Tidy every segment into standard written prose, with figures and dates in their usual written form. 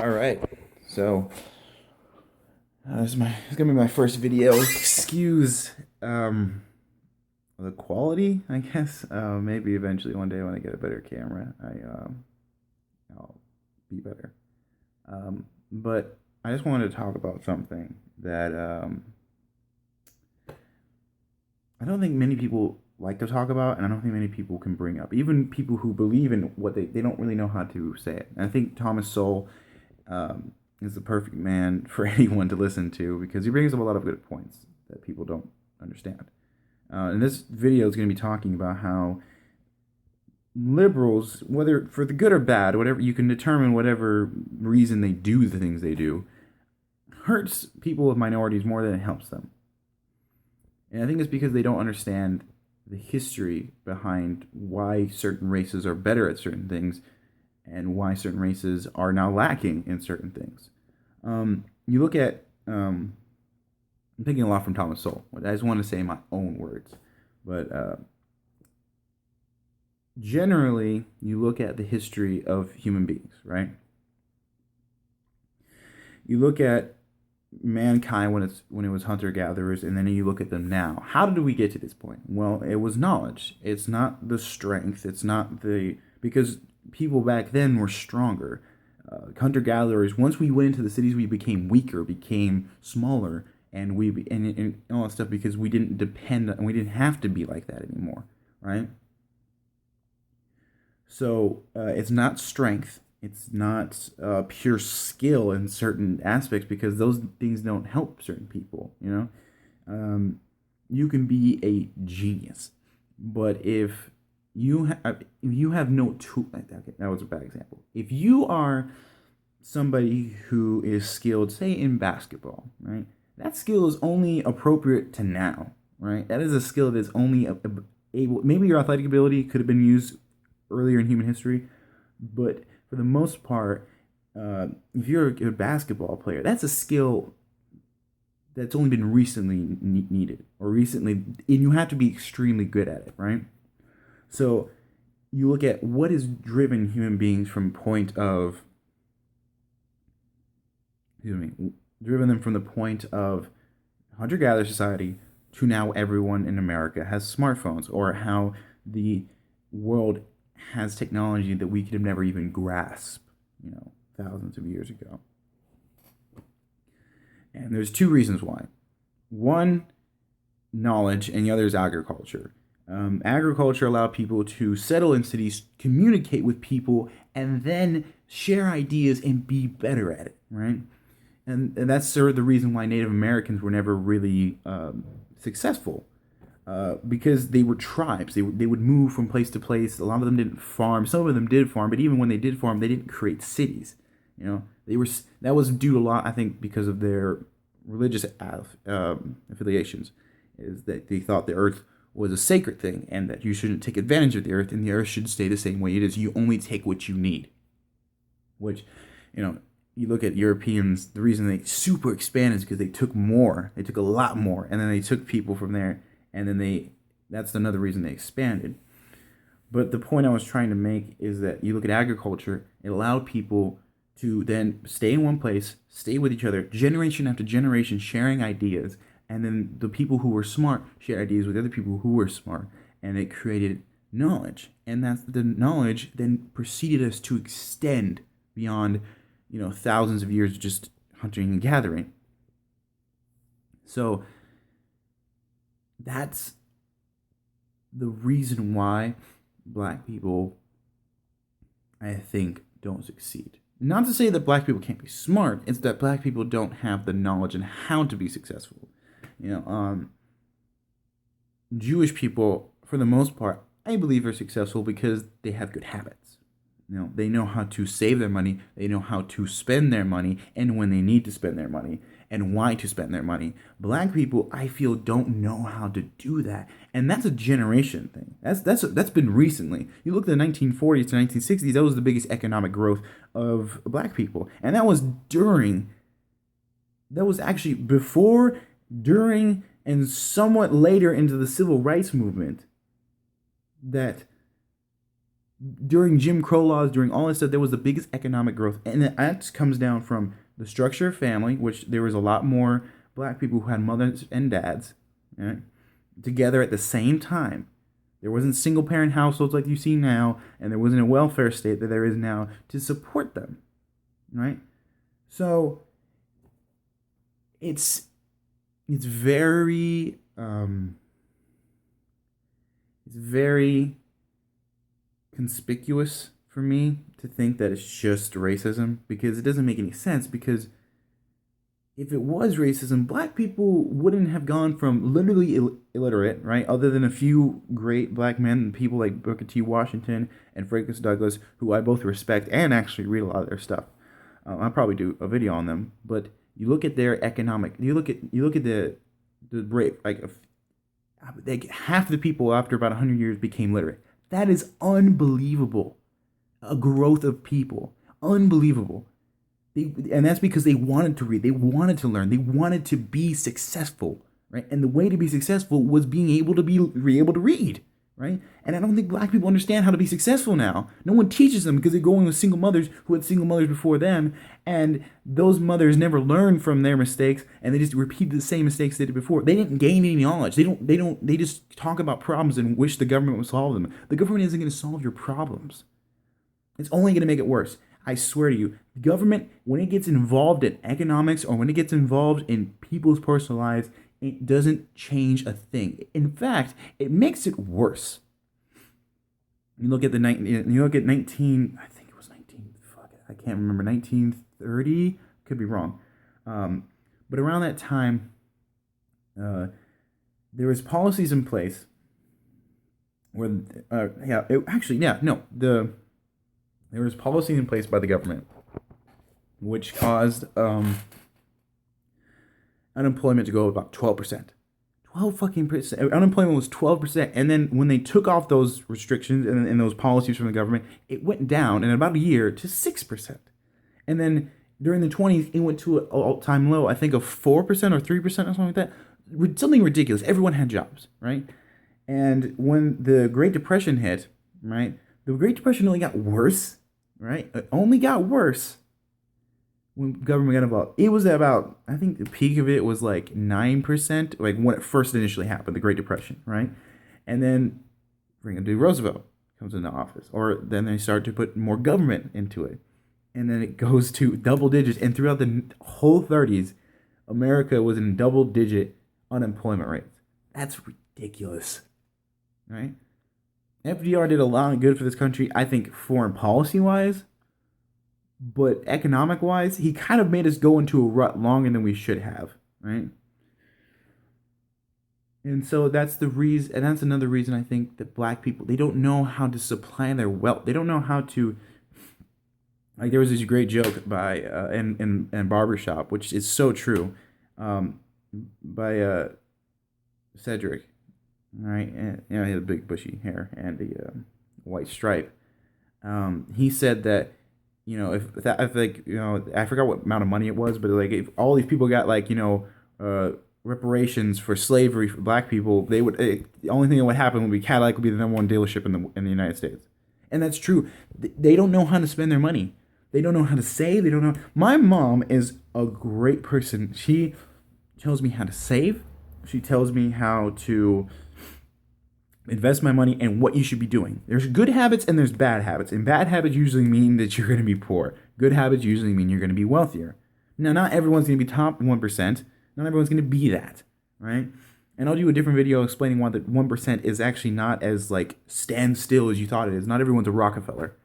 All right. So it's gonna be my first video. Excuse the quality, I guess. Maybe eventually one day when I get a better camera, I'll be better. But I just wanted to talk about something that I don't think many people like to talk about, and I don't think many people can bring up. Even people who believe in what they don't really know how to say it. And I think Thomas Sowell is the perfect man for anyone to listen to because he brings up a lot of good points that people don't understand. And this video is going to be talking about how liberals, whether for the good or bad, whatever you can determine, whatever reason they do the things they do, hurts people with minorities more than it helps them. And I think it's because they don't understand the history behind why certain races are better at certain things and why certain races are now lacking in certain things. You look at, I'm taking a lot from Thomas Sowell. I just want to say my own words. But generally, you look at the history of human beings, right? You look at mankind when it was hunter gatherers, and then you look at them now. How did we get to this point? Well, it was knowledge. It's not the strength. It's not the because people back then were stronger. Hunter gatherers. Once we went into the cities, we became weaker, became smaller, and and all that stuff because we didn't depend and we didn't have to be like that anymore, right? So it's not strength. It's not pure skill in certain aspects because those things don't help certain people. You can be a genius, but if you have no tool, okay, that was a bad example. If you are somebody who is skilled, say in basketball, right? That skill is only appropriate to now, right? That is a skill that is only able. Maybe your athletic ability could have been used earlier in human history, but for the most part, if you're a basketball player, that's a skill that's only been recently needed or recently, and you have to be extremely good at it, right? So you look at what has driven human beings from point of, driven them from the point of hunter-gatherer society to now everyone in America has smartphones, or how the world has technology that we could have never even grasped, thousands of years ago. And there's two reasons why. One, knowledge, and the other is agriculture. Agriculture allowed people to settle in cities, communicate with people, and then share ideas and be better at it, right? And that's sort of the reason why Native Americans were never really successful. Because they were tribes. They would move from place to place. A lot of them didn't farm. Some of them did farm, but even when they did farm, they didn't create cities. That was due a lot, I think, because of their religious affiliations. Is that they thought the earth was a sacred thing and that you shouldn't take advantage of the earth, and the earth should stay the same way it is. You only take what you need. Which, you look at Europeans, the reason they super expanded is because they took more. They took a lot more, and then they took people from there. And then that's another reason they expanded. But the point I was trying to make is that you look at agriculture, it allowed people to then stay in one place, stay with each other, generation after generation, sharing ideas. And then the people who were smart share ideas with other people who were smart. And it created knowledge. And that's the knowledge then proceeded us to extend beyond, thousands of years of just hunting and gathering. So that's the reason why black people, I think, don't succeed. Not to say that black people can't be smart, it's that black people don't have the knowledge and how to be successful. Jewish people, for the most part, I believe are successful because they have good habits. They know how to save their money, they know how to spend their money, and when they need to spend their money, and why to spend their money. Black people, I feel, don't know how to do that, and that's a generation thing. That's been recently. You look at the 1940s to 1960s, that was the biggest economic growth of black people, and that was actually before, during, and somewhat later into the civil rights movement that during Jim Crow laws, during all this stuff, there was the biggest economic growth, and that comes down from the structure of family, which there was a lot more black people who had mothers and dads, right, together at the same time. There wasn't single parent households like you see now, and there wasn't a welfare state that there is now to support them, right? So it's very it's very conspicuous for me to think that it's just racism, because it doesn't make any sense. Because if it was racism, black people wouldn't have gone from literally illiterate, right? Other than a few great black men, people like Booker T. Washington and Frederick Douglass, who I both respect and actually read a lot of their stuff. I'll probably do a video on them. But you look at their economic, you look at the rate, like half the people after about 100 years became literate. That is unbelievable. A growth of people, unbelievable. And that's because they wanted to read, they wanted to learn, they wanted to be successful, right? And the way to be successful was being able to be able to read, right? And I don't think black people understand how to be successful now. No one teaches them, because they're going with single mothers who had single mothers before them, and those mothers never learned from their mistakes, and they just repeat the same mistakes they did before. They didn't gain any knowledge. They just talk about problems and wish the government would solve them. The government isn't going to solve your problems. It's only going to make it worse. I swear to you, the government, when it gets involved in economics or when it gets involved in people's personal lives, it doesn't change a thing. In fact, it makes it worse. You look at 19, I think it was 19, I can't remember, 1930, could be wrong. But around that time, there was policies in place where, there was policy in place by the government which caused unemployment to go about 12%. 12% unemployment was 12%. And then when they took off those restrictions and those policies from the government, it went down in about a year to 6%. And then during the 20s, it went to an all-time low, I think, of 4% or 3% or something like that. Something ridiculous. Everyone had jobs, right? And when the Great Depression hit, right, the Great Depression only got worse, right? It only got worse when government got involved. It was about, I think the peak of it was like 9%, like when it first initially happened, the Great Depression, right? And then Franklin D. Roosevelt comes into office, or then they start to put more government into it. And then it goes to double digits. And throughout the whole 30s, America was in double-digit unemployment rates. That's ridiculous, right? FDR did a lot of good for this country, I think, foreign policy-wise, but economic-wise, he kind of made us go into a rut longer than we should have, right? And so that's the reason, and that's another reason I think that black people, they don't know how to supply their wealth. They don't know how to, like, there was this great joke by in Barbershop, which is so true, by Cedric, right? And, he had a big bushy hair and a white stripe. He said that, if like, I forgot what amount of money it was, but like if all these people got like, reparations for slavery for black people, they would, the only thing that would happen would be Cadillac would be the number one dealership in the United States. And that's true. They don't know how to spend their money. They don't know how to save. They don't know. My mom is a great person. She tells me how to save. She tells me how to invest my money and what you should be doing. There's good habits and there's bad habits. And bad habits usually mean that you're going to be poor. Good habits usually mean you're going to be wealthier. Now, not everyone's going to be top 1%. Not everyone's going to be that, right? And I'll do a different video explaining why the 1% is actually not as, like, stand still as you thought it is. Not everyone's a Rockefeller.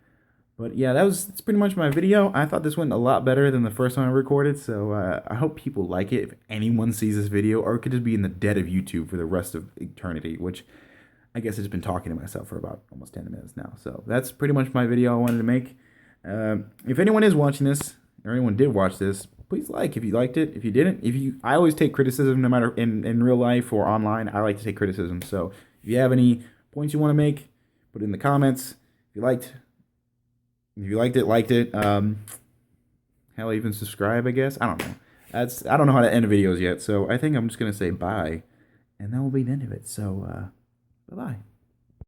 But yeah, that's pretty much my video. I thought this went a lot better than the first one I recorded, so I hope people like it. If anyone sees this video, or it could just be in the dead of YouTube for the rest of eternity, which I guess I've just been talking to myself for about almost 10 minutes now. So that's pretty much my video I wanted to make. If anyone is watching this, or anyone did watch this, please like if you liked it. If you didn't, I always take criticism, no matter in real life or online. I like to take criticism. So if you have any points you want to make, put it in the comments. If you liked it. Hell, even subscribe, I guess. I don't know. I don't know how to end videos yet. So I think I'm just gonna say bye, and that will be the end of it. So bye bye.